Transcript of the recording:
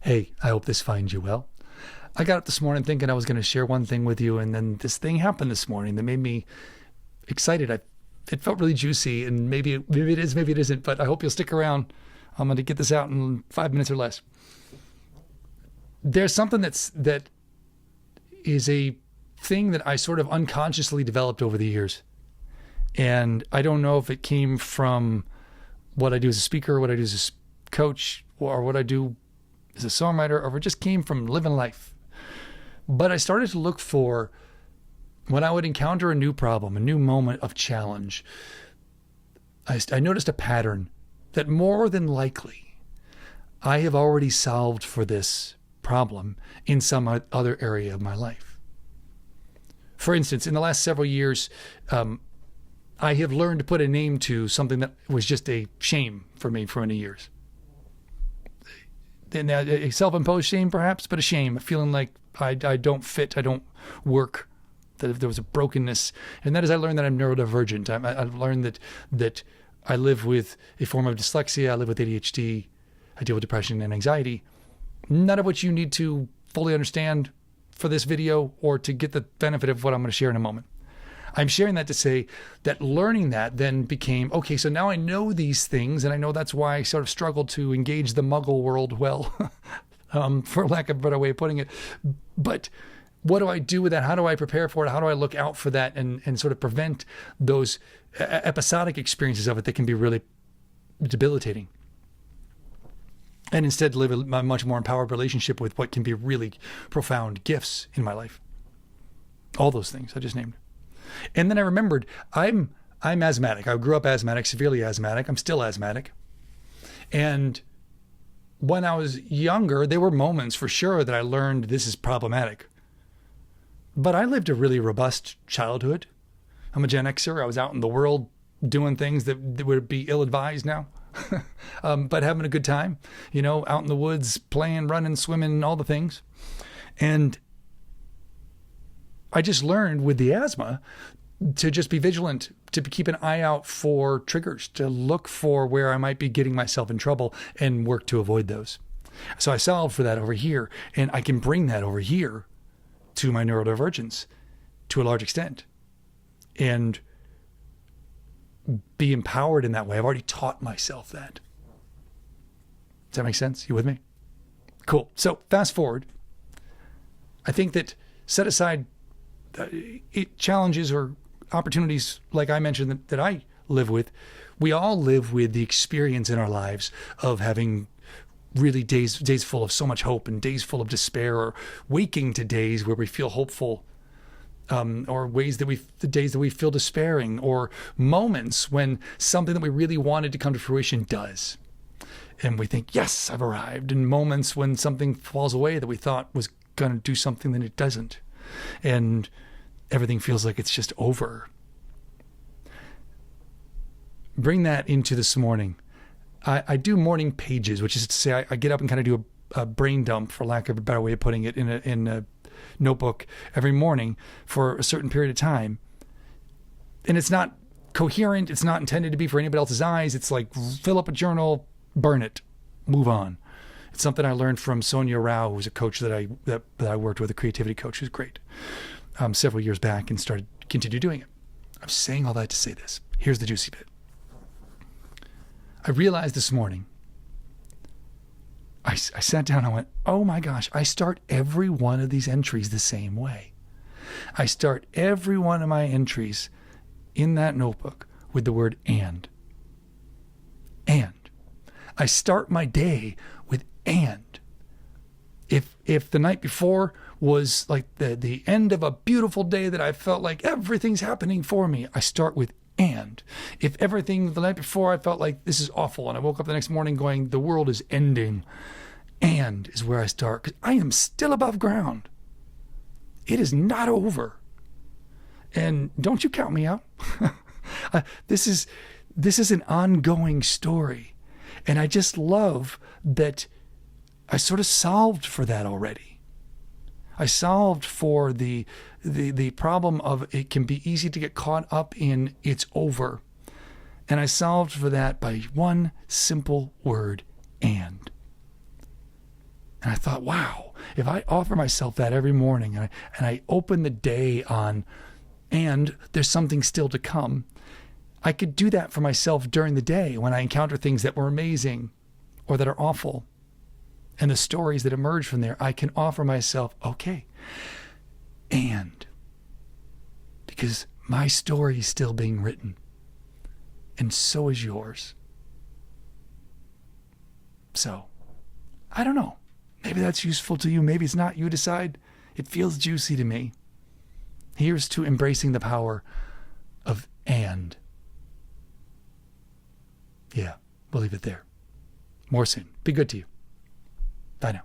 Hey, I hope this finds you well. I got up this morning thinking I was going to share one thing with you, and then this thing happened this morning that made me excited. It felt really juicy, and maybe it is, maybe it isn't, but I hope you'll stick around. I'm going to get this out in 5 minutes or less. There's something that is a thing that I sort of unconsciously developed over the years. And I don't know if it came from what I do as a speaker, what I do as a coach, or what I do as a songwriter, or if it just came from living life. But I started to look for, when I would encounter a new problem, a new moment of challenge, I noticed a pattern that more than likely I have already solved for this problem in some other area of my life. For instance, in the last several years, I have learned to put a name to something that was just a shame for me for many years. And a self-imposed shame, perhaps, but a shame, feeling like I don't fit, I don't work, that there was a brokenness. And that is, I learned that I'm neurodivergent. I've learned that I live with a form of dyslexia, I live with ADHD, I deal with depression and anxiety, none of which you need to fully understand for this video or to get the benefit of what I'm going to share in a moment. I'm sharing that to say that learning that then became, okay, so now I know these things, and I know that's why I sort of struggled to engage the muggle world well, for lack of a better way of putting it. But what do I do with that? How do I prepare for it? How do I look out for that and sort of prevent those episodic experiences of it that can be really debilitating? And instead live a much more empowered relationship with what can be really profound gifts in my life. All those things I just named. And then I remembered I'm asthmatic. I grew up asthmatic, severely asthmatic. I'm still asthmatic. And when I was younger, there were moments for sure that I learned this is problematic. But I lived a really robust childhood. I'm a Gen Xer. I was out in the world doing things that would be ill-advised now. But having a good time, out in the woods, playing, running, swimming, all the things. And I just learned with the asthma to just be vigilant, to keep an eye out for triggers, to look for where I might be getting myself in trouble and work to avoid those. So I solved for that over here, and I can bring that over here to my neurodivergence to a large extent and be empowered in that way. I've already taught myself that. Does that make sense? You with me? Cool. So fast forward. I think that set aside challenges or opportunities like I mentioned that I live with. We all live with the experience in our lives of having really days full of so much hope and days full of despair, or waking to days where we feel hopeful, or the days that we feel despairing, or moments when something that we really wanted to come to fruition does. And we think, yes, I've arrived. And moments when something falls away that we thought was going to do something that it doesn't. And everything feels like it's just over. Bring that into this morning. I do morning pages, which is to say I get up and kind of do a brain dump, for lack of a better way of putting it, in a notebook every morning for a certain period of time. And it's not coherent. It's not intended to be for anybody else's eyes. It's like, fill up a journal, burn it, move on. It's something I learned from Sonia Rao, who was a coach that I worked with, a creativity coach who's great, several years back, and continued doing it. I'm saying all that to say this. Here's the juicy bit. I realized this morning, I sat down and I went, oh my gosh, I start every one of these entries the same way. I start every one of my entries in that notebook with the word and. And. I start my day with and. If the night before was like the end of a beautiful day that I felt like everything's happening for me, I start with and. If everything the night before I felt like this is awful, and I woke up the next morning going, the world is ending, and is where I start, because I am still above ground. It is not over. And don't you count me out. This is an ongoing story. And I just love that I sort of solved for that already. I solved for the problem of it can be easy to get caught up in it's over. And I solved for that by one simple word, and. And I thought, wow, if I offer myself that every morning and I open the day on, and there's something still to come, I could do that for myself during the day when I encounter things that were amazing or that are awful. And the stories that emerge from there, I can offer myself, okay, and because my story is still being written, and so is yours. So, I don't know. Maybe that's useful to you. Maybe it's not. You decide. It feels juicy to me. Here's to embracing the power of and. Yeah, we'll leave it there. More soon. Be good to you. Bye now.